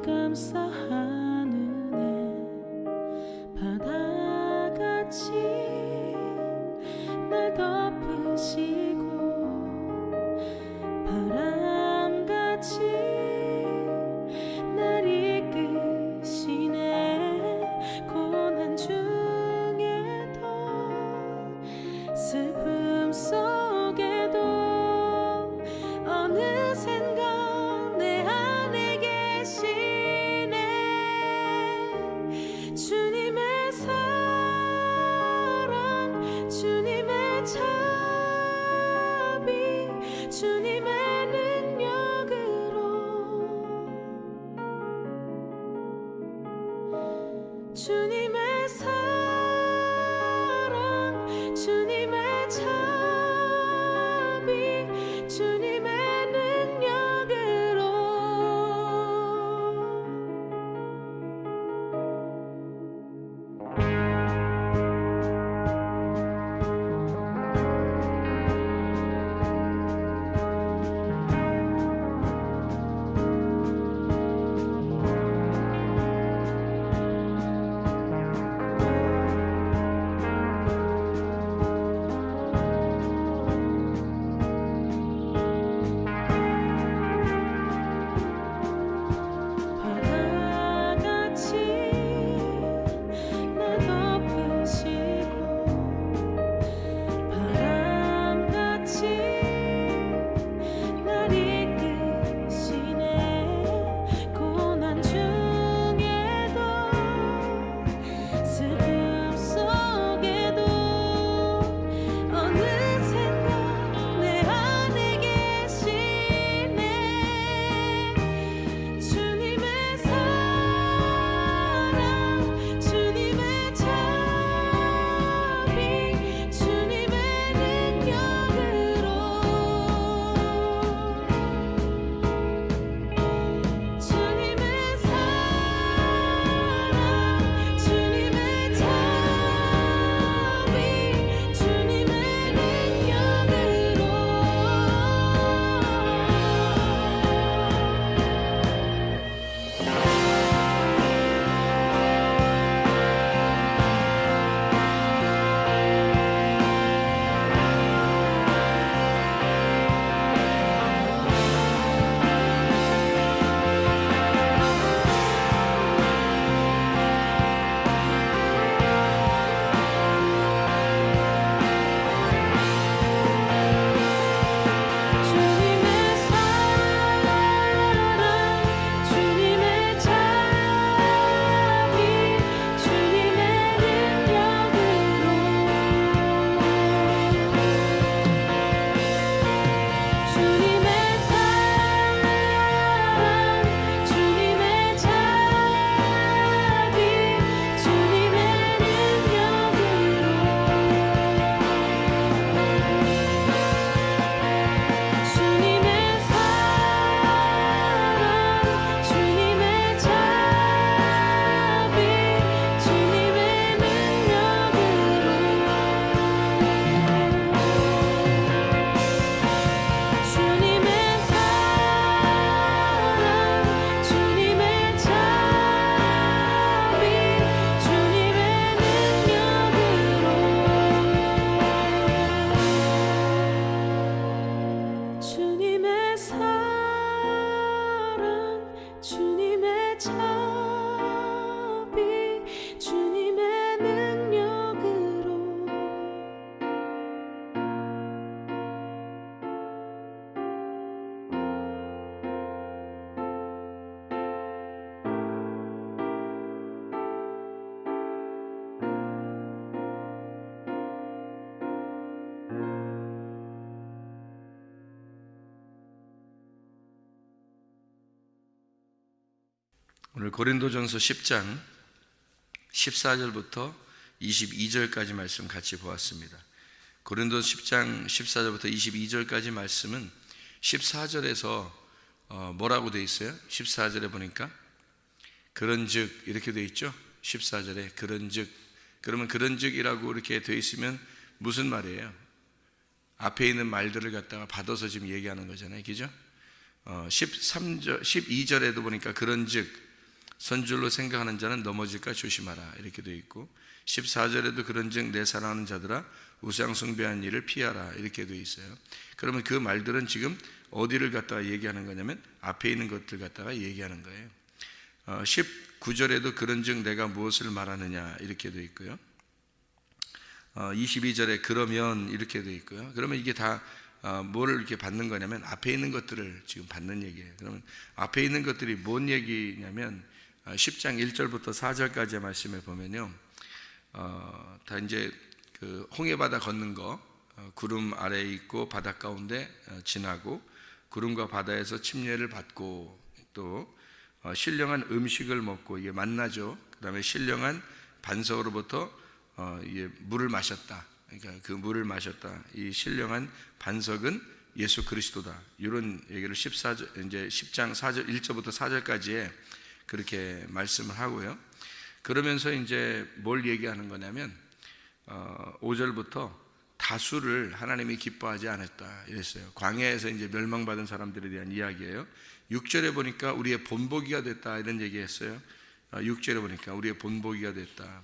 감싸 하늘에 바다같이 날 덮으시고 바람같이 날 이끄시네. 고난 중에도 슬픔 속에도 어느샌가 내 안에 계시네. 주님의 사랑, 주님의 자비, 주님의 능력으로, 주님의 사랑, 주님의 자비, 주님의 능력으로. 바다같이 날 덮으시고 바람같이 날 이끄시네. 고난 중에도 슬픔 속에도 어느샌가 내 안에 계시네. 주님의 사랑, 주님의 자비, 주님의 능력으로, 주님의 사랑, 주님의 자비, 주님의 능력으로. 주님의 사랑, 주님의 자비, 주님의 능력으로, 주님의 사랑, 주님의 자비, 주님의 능력으로, 주님의 사랑, 주님의 자비, 주님의 능력으로, 주님의 사랑, 주님의 자비, 주님의 능력으로, 주님의 사랑, 주님의 자비, 주님의 능력으로. 오늘 고린도전서 10장 14절부터 22절까지 말씀 같이 보았습니다. 고린도 10장 14절부터 22절까지 말씀은 14절에서 뭐라고 되어 있어요? 14절에 보니까 그런즉 이렇게 되어 있죠. 14절에 그런즉, 그러면 그런즉이라고 이렇게 되어 있으면 무슨 말이에요? 앞에 있는 말들을 갖다가 받아서 지금 얘기하는 거잖아요. 그죠? 13절, 12절에도 보니까 그런즉 선줄로 생각하는 자는 넘어질까 조심하라 이렇게 되어 있고 14절에도 그런즉 내 사랑하는 자들아 우상 숭배한 일을 피하라 이렇게 되어 있어요. 그러면 그 말들은 지금 어디를 갖다가 얘기하는 거냐면 앞에 있는 것들 갖다가 얘기하는 거예요. 19절에도 그런즉 내가 무엇을 말하느냐 이렇게 되어 있고요. 22절에 그러면 이렇게 되어 있고요. 그러면 이게 다 뭐를 이렇게 받는 거냐면 앞에 있는 것들을 지금 받는 얘기예요. 그러면 앞에 있는 것들이 뭔 얘기냐면 10장 1절부터 4절까지의 말씀에 보면요, 다 이제 그 홍해바다 걷는 거, 구름 아래에 있고 바다 가운데 지나고 구름과 바다에서 침례를 받고 또 신령한 음식을 먹고 이게 만나죠. 그 다음에 신령한 반석으로부터 이게 물을 마셨다. 그러니까 그 물을 마셨다. 이 신령한 반석은 예수 그리스도다. 이런 얘기를 14절 이제 10장 4절 1절부터 4절까지에 그렇게 말씀을 하고요. 그러면서 이제 뭘 얘기하는 거냐면 5절부터 다수를 하나님이 기뻐하지 않았다 이랬어요. 광야에서 이제 멸망받은 사람들에 대한 이야기예요. 6절에 보니까 우리의 본보기가 됐다 이런 얘기했어요. 6절에 보니까 우리의 본보기가 됐다.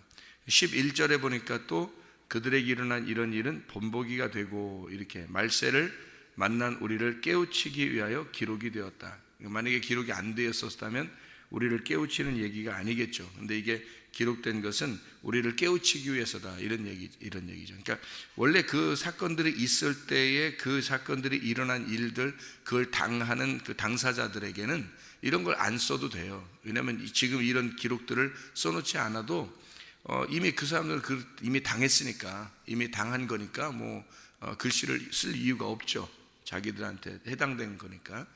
11절에 보니까 또 그들에게 일어난 이런 일은 본보기가 되고 이렇게 말세를 만난 우리를 깨우치기 위하여 기록이 되었다. 만약에 기록이 안 되었었다면 우리를 깨우치는 얘기가 아니겠죠. 근데 이게 기록된 것은 우리를 깨우치기 위해서다 이런 얘기죠. 그러니까 원래 그 사건들이 있을 때에 그 사건들이 일어난 일들 그걸 당하는 그 당사자들에게는 이런 걸 안 써도 돼요. 왜냐하면 지금 이런 기록들을 써놓지 않아도 이미 그 사람들은 이미 당했으니까 이미 당한 거니까 뭐 글씨를 쓸 이유가 없죠. 자기들한테 해당된 거니까.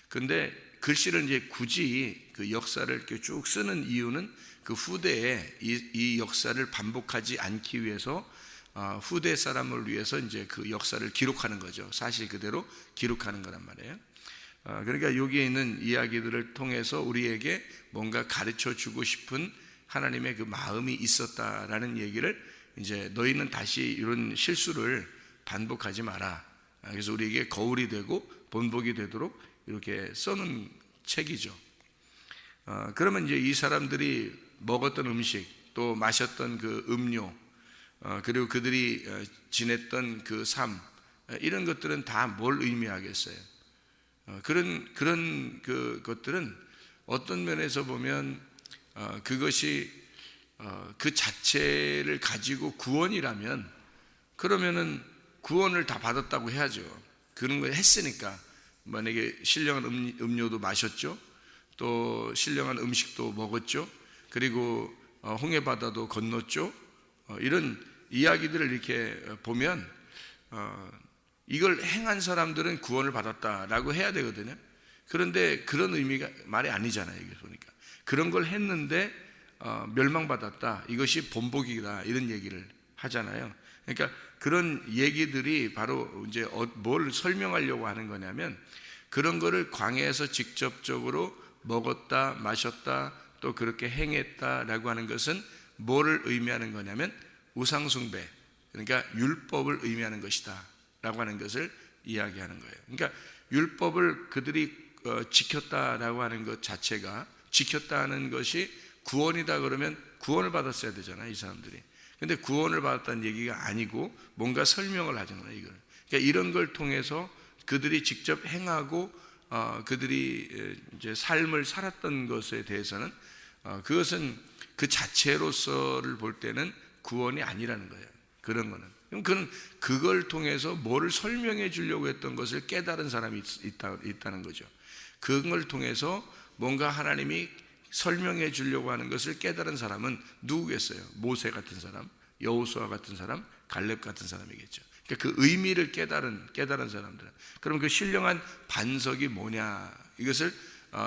근데 글씨를 이제 굳이 그 역사를 이렇게 쭉 쓰는 이유는 그 후대에 이 역사를 반복하지 않기 위해서 후대 사람을 위해서 이제 그 역사를 기록하는 거죠. 사실 그대로 기록하는 거란 말이에요. 그러니까 여기에 있는 이야기들을 통해서 우리에게 뭔가 가르쳐 주고 싶은 하나님의 그 마음이 있었다라는 얘기를 이제 너희는 다시 이런 실수를 반복하지 마라. 그래서 우리에게 거울이 되고 본보기 되도록 이렇게 써놓은 책이죠. 그러면 이제 이 사람들이 먹었던 음식 또 마셨던 그 음료 그리고 그들이 지냈던 그 삶 이런 것들은 다 뭘 의미하겠어요? 그런 그 것들은 어떤 면에서 보면 그것이 그 자체를 가지고 구원이라면 그러면은 구원을 다 받았다고 해야죠. 그런 걸 했으니까. 만약에 신령한 음료도 마셨죠. 또 신령한 음식도 먹었죠. 그리고 홍해바다도 건넜죠. 이런 이야기들을 이렇게 보면 이걸 행한 사람들은 구원을 받았다라고 해야 되거든요. 그런데 그런 의미가 말이 아니잖아요. 이게 보니까 그런 걸 했는데 멸망받았다. 이것이 본보기다. 이런 얘기를 하잖아요. 그러니까 그런 얘기들이 바로 이제 뭘 설명하려고 하는 거냐면 그런 거를 광야에서 직접적으로 먹었다, 마셨다, 또 그렇게 행했다라고 하는 것은 뭐를 의미하는 거냐면 우상숭배, 그러니까 율법을 의미하는 것이다 라고 하는 것을 이야기하는 거예요. 그러니까 율법을 그들이 지켰다라고 하는 것 자체가, 지켰다는 것이 구원이다 그러면 구원을 받았어야 되잖아요, 이 사람들이. 근데 구원을 받았다는 얘기가 아니고 뭔가 설명을 하잖아요, 이걸. 그러니까 이런 걸 통해서 그들이 직접 행하고 그들이 이제 삶을 살았던 것에 대해서는 그것은 그 자체로서를 볼 때는 구원이 아니라는 거예요. 그런 거는. 그럼 그걸 통해서 뭐를 설명해 주려고 했던 것을 깨달은 사람이 있다는 거죠. 그걸 통해서 뭔가 하나님이 설명해 주려고 하는 것을 깨달은 사람은 누구겠어요? 모세 같은 사람, 여호수아 같은 사람, 갈렙 같은 사람이겠죠. 그러니까 그 의미를 깨달은 사람들은. 그럼 그 신령한 반석이 뭐냐? 이것을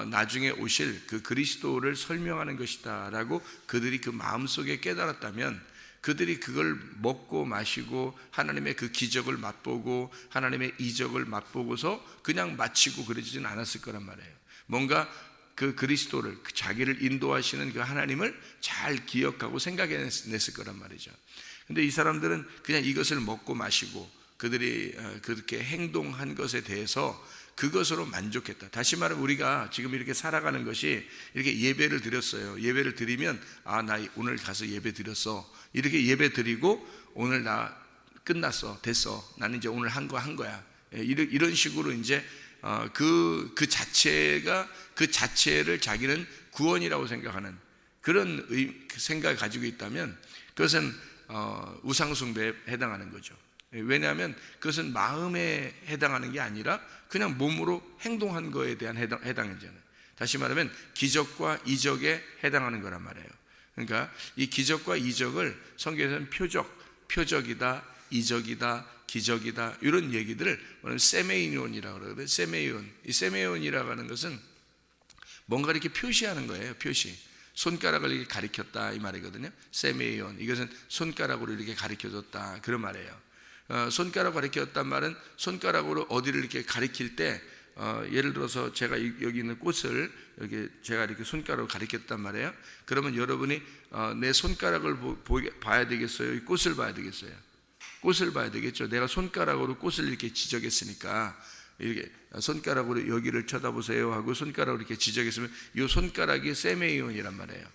나중에 오실 그 그리스도를 설명하는 것이다라고 그들이 그 마음속에 깨달았다면 그들이 그걸 먹고 마시고 하나님의 그 기적을 맛보고 하나님의 이적을 맛보고서 그냥 마치고 그러지는 않았을 거란 말이에요. 뭔가 그 그리스도를, 자기를 인도하시는 그 하나님을 잘 기억하고 생각해냈을 거란 말이죠. 근데 이 사람들은 그냥 이것을 먹고 마시고 그들이 그렇게 행동한 것에 대해서 그것으로 만족했다. 다시 말하면 우리가 지금 이렇게 살아가는 것이 이렇게 예배를 드렸어요. 예배를 드리면 나 오늘 가서 예배 드렸어. 이렇게 예배 드리고 오늘 나 끝났어. 됐어. 나는 이제 오늘 한 거야. 이런 식으로 이제 그 자체를 자기는 구원이라고 생각하는 그런 생각을 가지고 있다면 그것은 우상숭배에 해당하는 거죠. 왜냐하면 그것은 마음에 해당하는 게 아니라 그냥 몸으로 행동한 거에 대한 해당이잖아요. 다시 말하면 기적과 이적에 해당하는 거란 말이에요. 그러니까 이 기적과 이적을 성경에서는 표적이다, 이적이다, 기적이다 이런 얘기들을 세메이온이라고 그러거든요. 세메이온. 이 세메이온이라고 하는 것은 뭔가 이렇게 표시하는 거예요. 표시. 손가락을 이렇게 가리켰다 이 말이거든요. 세메이온. 이것은 손가락으로 이렇게 가리켜줬다 그런 말이에요. 손가락 가리켰단 말은 손가락으로 어디를 이렇게 가리킬 때 예를 들어서 제가 여기 있는 꽃을 이렇게 제가 이렇게 손가락으로 가리켰단 말이에요. 그러면 여러분이 내 손가락을 봐야 되겠어요? 이 꽃을 봐야 되겠어요? 꽃을 봐야 되겠죠. 내가 손가락으로 꽃을 이렇게 지적했으니까 이렇게 손가락으로 여기를 쳐다보세요 하고 손가락으로 이렇게 지적했으면 이 손가락이 세메이온이란 말이에요.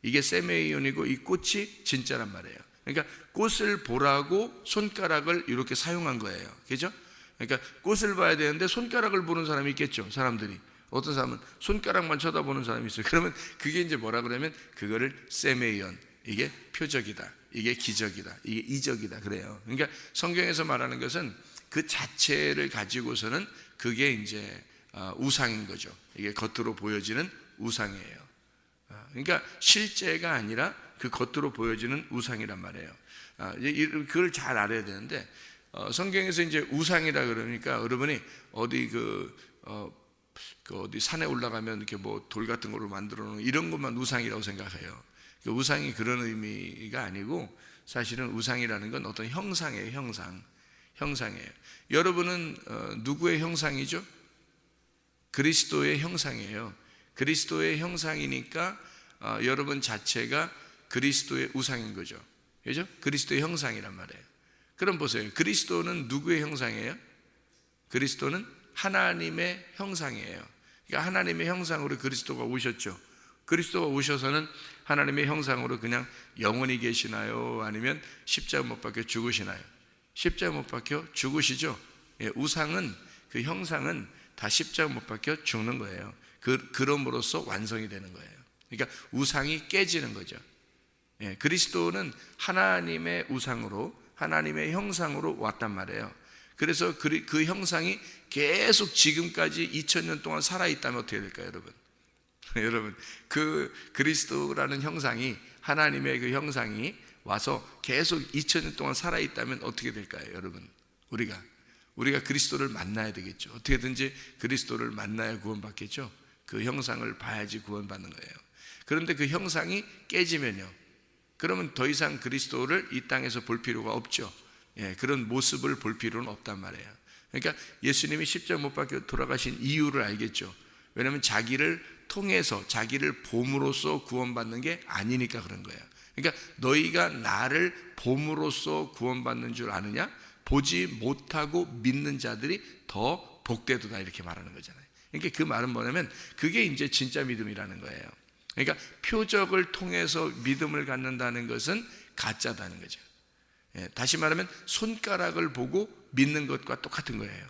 이게 세메이온이고 이 꽃이 진짜란 말이에요. 그러니까 꽃을 보라고 손가락을 이렇게 사용한 거예요. 그죠? 그러니까 꽃을 봐야 되는데 손가락을 보는 사람이 있겠죠. 사람들이. 어떤 사람은 손가락만 쳐다보는 사람이 있어요. 그러면 그게 이제 뭐라 그러면 그거를 세메이온. 이게 표적이다. 이게 기적이다. 이게 이적이다. 그래요. 그러니까 성경에서 말하는 것은 그 자체를 가지고서는 그게 이제 우상인 거죠. 이게 겉으로 보여지는 우상이에요. 그러니까 실제가 아니라 그 겉으로 보여지는 우상이란 말이에요. 그걸 잘 알아야 되는데 성경에서 이제 우상이라 그러니까 여러분이 어디 어디 산에 올라가면 이렇게 뭐 돌 같은 거로 만들어 놓은 이런 것만 우상이라고 생각해요. 그 우상이 그런 의미가 아니고 사실은 우상이라는 건 어떤 형상이에요. 형상이에요. 여러분은 누구의 형상이죠? 그리스도의 형상이에요. 그리스도의 형상이니까 여러분 자체가 그리스도의 우상인 거죠. 그죠? 그리스도의 형상이란 말이에요. 그럼 보세요. 그리스도는 누구의 형상이에요? 그리스도는 하나님의 형상이에요. 그러니까 하나님의 형상으로 그리스도가 오셨죠. 그리스도가 오셔서는 하나님의 형상으로 그냥 영원히 계시나요? 아니면 십자가 못 박혀 죽으시나요? 십자가 못 박혀 죽으시죠. 우상은 그 형상은 다 십자가 못 박혀 죽는 거예요. 그럼으로써 완성이 되는 거예요. 그러니까 우상이 깨지는 거죠. 그리스도는 하나님의 우상으로 하나님의 형상으로 왔단 말이에요. 그래서 그 형상이 계속 지금까지 2000년 동안 살아있다면 어떻게 될까요, 여러분? 여러분, 그 그리스도라는 형상이 하나님의 그 형상이 와서 계속 2000년 동안 살아있다면 어떻게 될까요, 여러분? 우리가 그리스도를 만나야 되겠죠. 어떻게든지 그리스도를 만나야 구원받겠죠. 그 형상을 봐야지 구원받는 거예요. 그런데 그 형상이 깨지면요, 그러면 더 이상 그리스도를 이 땅에서 볼 필요가 없죠. 그런 모습을 볼 필요는 없단 말이에요. 그러니까 예수님이 십자가 못 박혀 돌아가신 이유를 알겠죠. 왜냐하면 자기를 통해서 자기를 봄으로써 구원받는 게 아니니까 그런 거예요. 그러니까 너희가 나를 봄으로써 구원받는 줄 아느냐? 보지 못하고 믿는 자들이 더 복되도다 이렇게 말하는 거잖아요. 그러니까 그 말은 뭐냐면 그게 이제 진짜 믿음이라는 거예요. 그러니까 표적을 통해서 믿음을 갖는다는 것은 가짜다는 거죠. 다시 말하면 손가락을 보고 믿는 것과 똑같은 거예요.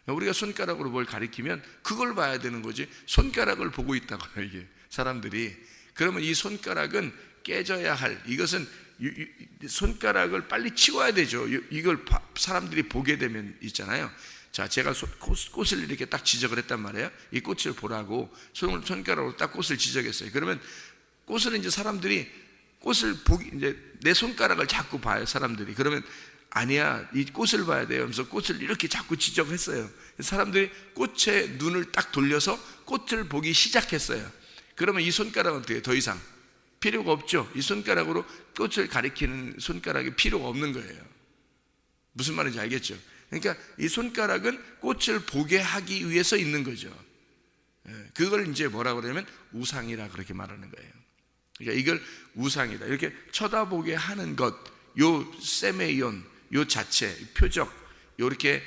우리가 손가락으로 뭘 가리키면 그걸 봐야 되는 거지 손가락을 보고 있다고요, 이게 사람들이. 그러면 이 손가락은 깨져야 할, 이것은 손가락을 빨리 치워야 되죠. 이걸 사람들이 보게 되면 있잖아요. 자, 제가 꽃을 이렇게 딱 지적을 했단 말이에요. 이 꽃을 보라고 손가락으로 딱 꽃을 지적했어요. 그러면 꽃을 이제 사람들이 꽃을 보기, 이제 내 손가락을 자꾸 봐요, 사람들이. 그러면 아니야, 이 꽃을 봐야 돼요 하면서 꽃을 이렇게 자꾸 지적했어요. 사람들이 꽃에 눈을 딱 돌려서 꽃을 보기 시작했어요. 그러면 이 손가락은 어떻게 해요? 더 이상 필요가 없죠. 이 손가락으로 꽃을 가리키는 손가락이 필요가 없는 거예요. 무슨 말인지 알겠죠? 그러니까 이 손가락은 꽃을 보게 하기 위해서 있는 거죠. 그걸 이제 뭐라고 그러냐면 우상이라 그렇게 말하는 거예요. 그러니까 이걸 우상이다 이렇게 쳐다보게 하는 것, 요 세메이온, 요 자체, 표적, 이렇게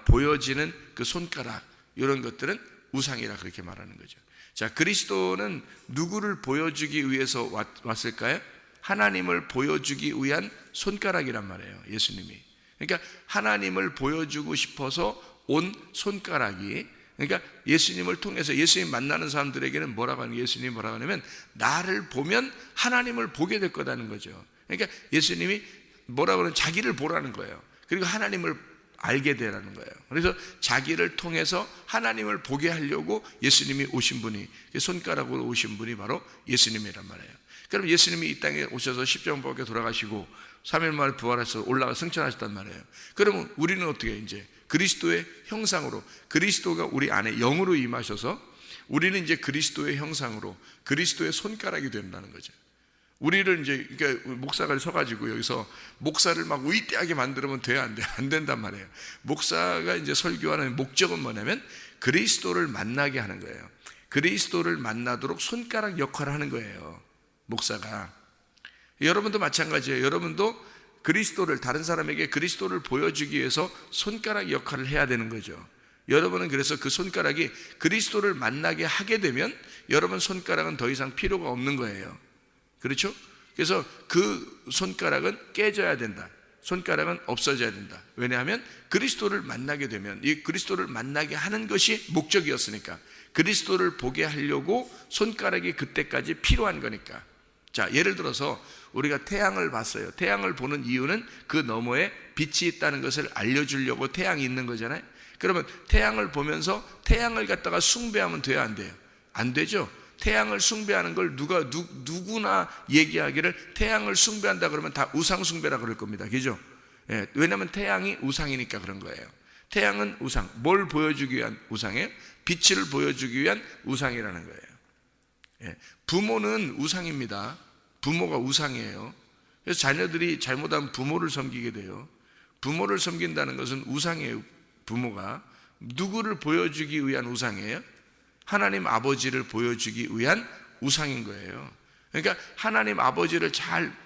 보여지는 그 손가락, 이런 것들은 우상이라 그렇게 말하는 거죠. 자, 그리스도는 누구를 보여주기 위해서 왔을까요? 하나님을 보여주기 위한 손가락이란 말이에요, 예수님이. 그러니까 하나님을 보여주고 싶어서 온 손가락이, 그러니까 예수님을 통해서 예수님 만나는 사람들에게는 뭐라고 하는, 예수님이 뭐라고 하냐면 나를 보면 하나님을 보게 될 거라는 거죠. 그러니까 예수님이 뭐라고 하는, 자기를 보라는 거예요. 그리고 하나님을 알게 되라는 거예요. 그래서 자기를 통해서 하나님을 보게 하려고 예수님이 오신 분이, 손가락으로 오신 분이 바로 예수님이란 말이에요. 그럼 예수님이 이 땅에 오셔서 십자가 밖에 돌아가시고 3일 만에 부활해서 올라가 승천하셨단 말이에요. 그러면 우리는 어떻게, 이제 그리스도의 형상으로, 그리스도가 우리 안에 영으로 임하셔서 우리는 이제 그리스도의 형상으로 그리스도의 손가락이 된다는 거죠. 우리를 이제, 그러니까 목사가 서가지고 여기서 목사를 막 위대하게 만들면 돼야 안 돼? 안 된단 말이에요. 목사가 이제 설교하는 목적은 뭐냐면 그리스도를 만나게 하는 거예요. 그리스도를 만나도록 손가락 역할을 하는 거예요, 목사가. 여러분도 마찬가지예요. 여러분도 그리스도를, 다른 사람에게 그리스도를 보여주기 위해서 손가락 역할을 해야 되는 거죠. 여러분은 그래서 그 손가락이 그리스도를 만나게 하게 되면 여러분 손가락은 더 이상 필요가 없는 거예요. 그렇죠? 그래서 그 손가락은 깨져야 된다. 손가락은 없어져야 된다. 왜냐하면 그리스도를 만나게 되면, 이 그리스도를 만나게 하는 것이 목적이었으니까, 그리스도를 보게 하려고 손가락이 그때까지 필요한 거니까. 자, 예를 들어서 우리가 태양을 봤어요. 태양을 보는 이유는 그 너머에 빛이 있다는 것을 알려주려고 태양이 있는 거잖아요. 그러면 태양을 보면서 태양을 갖다가 숭배하면 돼요, 안 돼요? 안 되죠. 태양을 숭배하는 걸 누구나 얘기하기를 태양을 숭배한다 그러면 다 우상 숭배라 그럴 겁니다. 그죠? 예, 왜냐하면 태양이 우상이니까 그런 거예요. 태양은 우상, 뭘 보여주기 위한 우상이에요? 빛을 보여주기 위한 우상이라는 거예요. 예, 부모는 우상입니다. 부모가 우상이에요. 그래서 자녀들이 잘못하면 부모를 섬기게 돼요. 부모를 섬긴다는 것은 우상이에요. 부모가 누구를 보여주기 위한 우상이에요? 하나님 아버지를 보여주기 위한 우상인 거예요. 그러니까 하나님 아버지를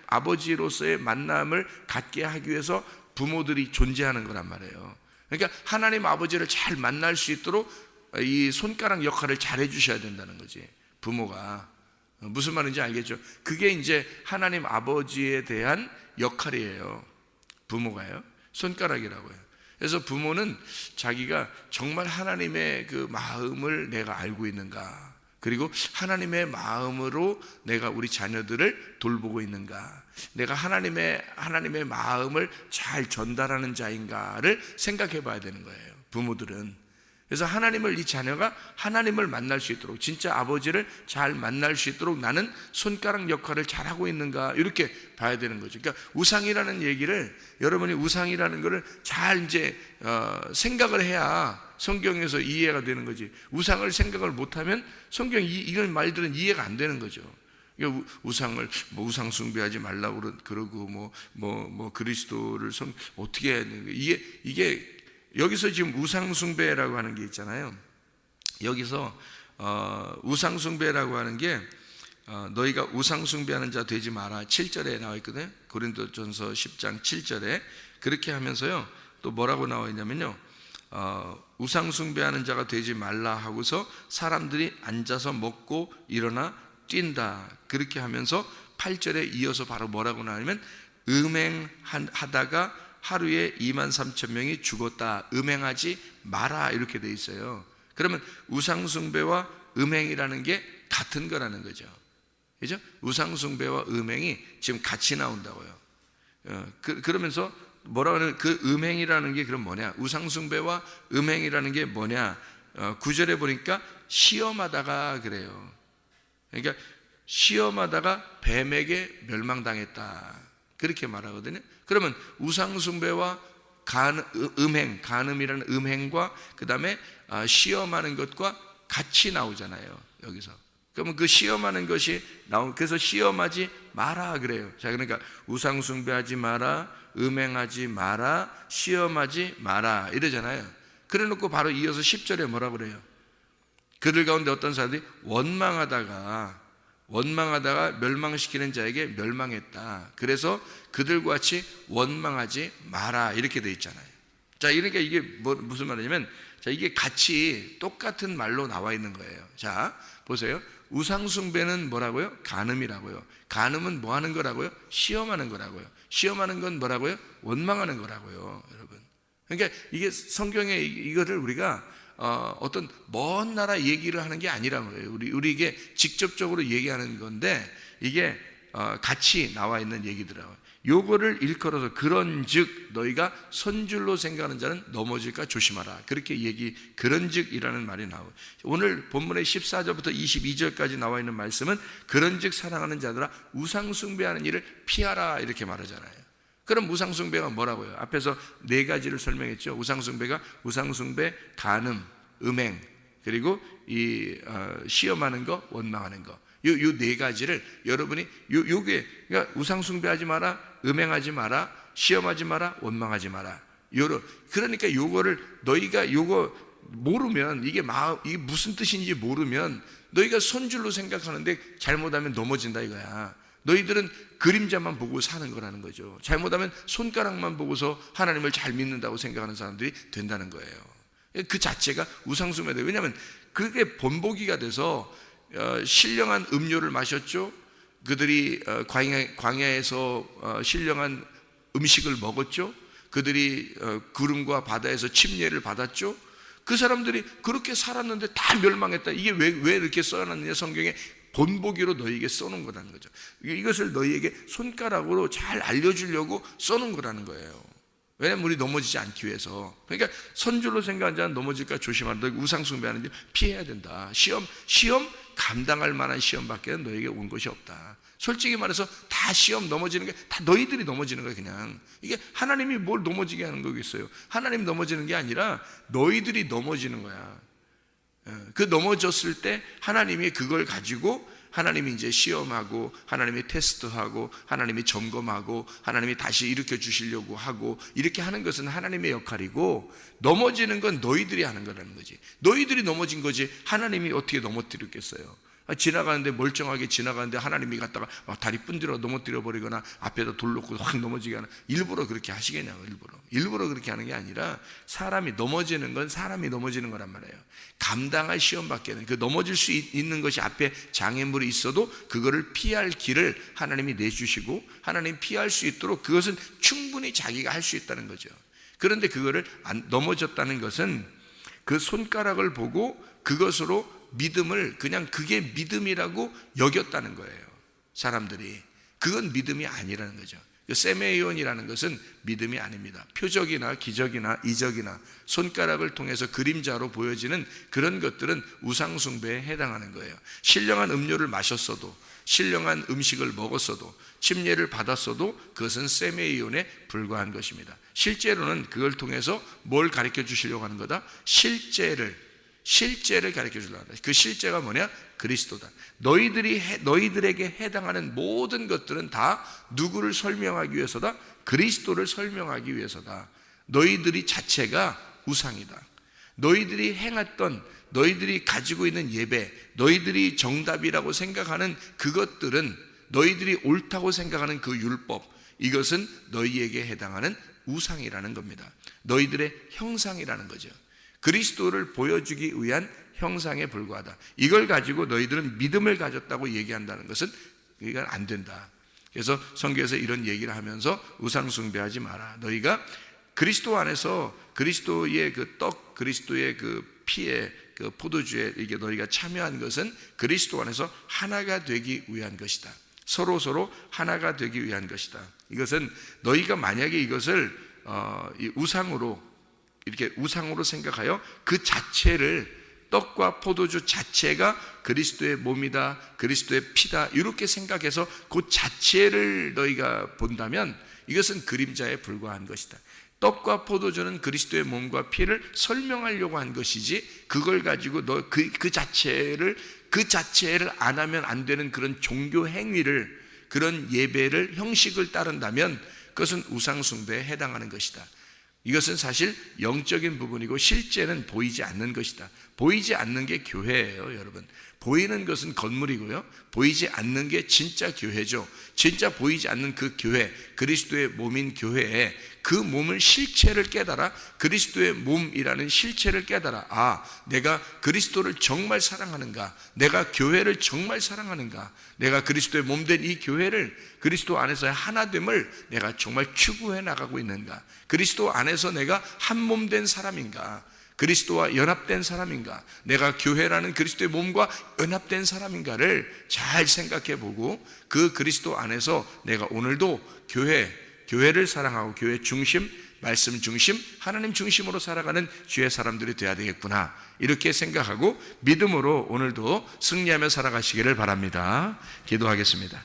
아버지로서의 만남을 갖게 하기 위해서 부모들이 존재하는 거란 말이에요. 그러니까 하나님 아버지를 잘 만날 수 있도록 이 손가락 역할을 잘 해주셔야 된다는 거지, 부모가. 무슨 말인지 알겠죠? 그게 이제 하나님 아버지에 대한 역할이에요. 부모가요, 손가락이라고요. 그래서 부모는 자기가 정말 하나님의 그 마음을 내가 알고 있는가, 그리고 하나님의 마음으로 내가 우리 자녀들을 돌보고 있는가, 내가 하나님의 마음을 잘 전달하는 자인가를 생각해 봐야 되는 거예요, 부모들은. 그래서 하나님을, 이 자녀가 하나님을 만날 수 있도록, 진짜 아버지를 잘 만날 수 있도록 나는 손가락 역할을 잘하고 있는가, 이렇게 봐야 되는 거죠. 그러니까 우상이라는 얘기를, 여러분이 우상이라는 것을 잘 이제 생각을 해야 성경에서 이해가 되는 거지. 우상을 생각을 못하면 성경 이런 말들은 이해가 안 되는 거죠. 그러니까 우상을 우상 숭배하지 말라고 그러고 그리스도를 어떻게 해야 되는 거예요? 이게 여기서 지금 우상숭배라고 하는 게 있잖아요. 여기서 우상숭배라고 하는 게 너희가 우상숭배하는 자 되지 마라, 7절에 나와 있거든요. 고린도전서 10장 7절에 그렇게 하면서요, 또 뭐라고 나와 있냐면요, 우상숭배하는 자가 되지 말라 하고서 사람들이 앉아서 먹고 일어나 뛴다, 그렇게 하면서 8절에 이어서 바로 뭐라고 나오냐면 음행하다가 하루에 23,000명이 죽었다, 음행하지 마라, 이렇게 돼 있어요. 그러면 우상숭배와 음행이라는 게 같은 거라는 거죠. 그죠? 우상숭배와 음행이 지금 같이 나온다고요. 그러면서 뭐라고 하는, 그 음행이라는 게 그럼 뭐냐, 우상숭배와 음행이라는 게 뭐냐, 9절에 보니까 시험하다가 그래요. 그러니까 시험하다가 뱀에게 멸망당했다, 그렇게 말하거든요. 그러면 우상숭배와 간음이라는 음행과 그 다음에 시험하는 것과 같이 나오잖아요, 여기서. 그러면 그 시험하는 것이 그래서 시험하지 마라 그래요. 자, 그러니까 우상숭배하지 마라, 음행하지 마라, 시험하지 마라 이러잖아요. 그래 놓고 바로 이어서 10절에 뭐라 그래요? 그들 가운데 어떤 사람들이 원망하다가 멸망시키는 자에게 멸망했다. 그래서 그들과 같이 원망하지 마라, 이렇게 돼 있잖아요. 자, 그러니까 이게 무슨 말이냐면, 자, 이게 같이 똑같은 말로 나와 있는 거예요. 자, 보세요. 우상숭배는 뭐라고요? 간음이라고요. 간음은 뭐 하는 거라고요? 시험하는 거라고요. 시험하는 건 뭐라고요? 원망하는 거라고요, 여러분. 그러니까 이게 성경에 이거를 우리가 어떤 먼 나라 얘기를 하는 게 아니라는 거예요. 우리에게 직접적으로 얘기하는 건데, 이게 같이 나와 있는 얘기더라고요. 요거를 일컬어서 그런즉 너희가 선줄로 생각하는 자는 넘어질까 조심하라. 그렇게 그런즉이라는 말이 나와요. 오늘 본문의 14절부터 22절까지 나와 있는 말씀은 그런즉 사랑하는 자들아 우상 숭배하는 일을 피하라 이렇게 말하잖아요. 그럼 우상 숭배가 뭐라고요? 앞에서 네 가지를 설명했죠. 우상 숭배가 우상숭배, 간음, 음행, 그리고 시험하는 거, 원망하는 거. 요 네 가지를 여러분이 요게 그러니까 우상 숭배하지 마라, 음행하지 마라, 시험하지 마라, 원망하지 마라. 그러니까 요거를 너희가 요거 모르면 이게 무슨 뜻인지 모르면 너희가 선줄로 생각하는데 잘못하면 넘어진다 이거야. 너희들은 그림자만 보고 사는 거라는 거죠. 잘못하면 손가락만 보고서 하나님을 잘 믿는다고 생각하는 사람들이 된다는 거예요. 그 자체가 우상숭배다. 왜냐하면 그게 본보기가 돼서 신령한 음료를 마셨죠. 그들이 광야에서 신령한 음식을 먹었죠. 그들이 구름과 바다에서 침례를 받았죠. 그 사람들이 그렇게 살았는데 다 멸망했다. 이게 왜 이렇게 써놨느냐? 성경에 본보기로 너희에게 써놓은 거라는 거죠. 이것을 너희에게 손가락으로 잘 알려주려고 써놓은 거라는 거예요. 왜냐면 우리 넘어지지 않기 위해서. 그러니까 선줄로 생각하는 자는 넘어질까 조심하라. 너희 우상숭배하는 일 피해야 된다. 시험 감당할 만한 시험밖에 너에게 온 것이 없다. 솔직히 말해서 다 시험 넘어지는 게 다 너희들이 넘어지는 거야. 그냥 이게 하나님이 뭘 넘어지게 하는 거겠어요? 하나님 넘어지는 게 아니라 너희들이 넘어지는 거야. 그 넘어졌을 때 하나님이 그걸 가지고 하나님이 이제 시험하고 하나님이 테스트하고 하나님이 점검하고 하나님이 다시 일으켜 주시려고 하고 이렇게 하는 것은 하나님의 역할이고, 넘어지는 건 너희들이 하는 거라는 거지. 너희들이 넘어진 거지 하나님이 어떻게 넘어뜨렸겠어요? 지나가는데 멀쩡하게 지나가는데 하나님이 갔다가 다리 분들어 넘어뜨려 버리거나 앞에다 돌 놓고 확 넘어지게 하는, 일부러 그렇게 하시겠냐고. 일부러 그렇게 하는 게 아니라 사람이 넘어지는 건 사람이 넘어지는 거란 말이에요. 감당할 시험밖에는, 그 넘어질 수 있는 것이 앞에 장애물이 있어도 그거를 피할 길을 하나님이 내주시고 하나님 피할 수 있도록 그것은 충분히 자기가 할 수 있다는 거죠. 그런데 그거를 넘어졌다는 것은 그 손가락을 보고 그것으로 믿음을 그냥 그게 믿음이라고 여겼다는 거예요. 사람들이. 그건 믿음이 아니라는 거죠. 세메이온이라는 것은 믿음이 아닙니다. 표적이나 기적이나 이적이나 손가락을 통해서 그림자로 보여지는 그런 것들은 우상숭배에 해당하는 거예요. 신령한 음료를 마셨어도, 신령한 음식을 먹었어도, 침례를 받았어도 그것은 세메이온에 불과한 것입니다. 실제로는 그걸 통해서 뭘 가르쳐 주시려고 하는 거다? 실제를 가르쳐 주려고 한다. 그 실제가 뭐냐? 그리스도다. 너희들에게 해당하는 모든 것들은 다 누구를 설명하기 위해서다? 그리스도를 설명하기 위해서다. 너희들이 자체가 우상이다. 너희들이 행했던, 너희들이 가지고 있는 예배, 너희들이 정답이라고 생각하는 그것들은, 너희들이 옳다고 생각하는 그 율법, 이것은 너희에게 해당하는 우상이라는 겁니다. 너희들의 형상이라는 거죠. 그리스도를 보여주기 위한 형상에 불과하다. 이걸 가지고 너희들은 믿음을 가졌다고 얘기한다는 것은 이건 안 된다. 그래서 성경에서 이런 얘기를 하면서 우상 숭배하지 마라. 너희가 그리스도 안에서 그리스도의 그 떡, 그리스도의 그 피에 그 포도주에 이게 너희가 참여한 것은 그리스도 안에서 하나가 되기 위한 것이다. 서로 하나가 되기 위한 것이다. 이것은 너희가 만약에 이것을 이렇게 우상으로 생각하여 그 자체를, 떡과 포도주 자체가 그리스도의 몸이다, 그리스도의 피다, 이렇게 생각해서 그 자체를 너희가 본다면 이것은 그림자에 불과한 것이다. 떡과 포도주는 그리스도의 몸과 피를 설명하려고 한 것이지, 그걸 가지고 그 자체를 안 하면 안 되는 그런 종교 행위를, 그런 예배를, 형식을 따른다면 그것은 우상 숭배에 해당하는 것이다. 이것은 사실 영적인 부분이고 실제는 보이지 않는 것이다. 보이지 않는 게 교회예요, 여러분. 보이는 것은 건물이고요, 보이지 않는 게 진짜 교회죠. 진짜 보이지 않는 그 교회, 그리스도의 몸인 교회에 그 몸을 실체를 깨달아, 그리스도의 몸이라는 실체를 깨달아, 아, 내가 그리스도를 정말 사랑하는가, 내가 교회를 정말 사랑하는가, 내가 그리스도의 몸된 이 교회를 그리스도 안에서의 하나됨을 내가 정말 추구해 나가고 있는가, 그리스도 안에서 내가 한 몸 된 사람인가, 그리스도와 연합된 사람인가, 내가 교회라는 그리스도의 몸과 연합된 사람인가를 잘 생각해 보고, 그 그리스도 안에서 내가 오늘도 교회를 사랑하고 교회 중심, 말씀 중심, 하나님 중심으로 살아가는 주의 사람들이 되어야 되겠구나, 이렇게 생각하고 믿음으로 오늘도 승리하며 살아가시기를 바랍니다. 기도하겠습니다.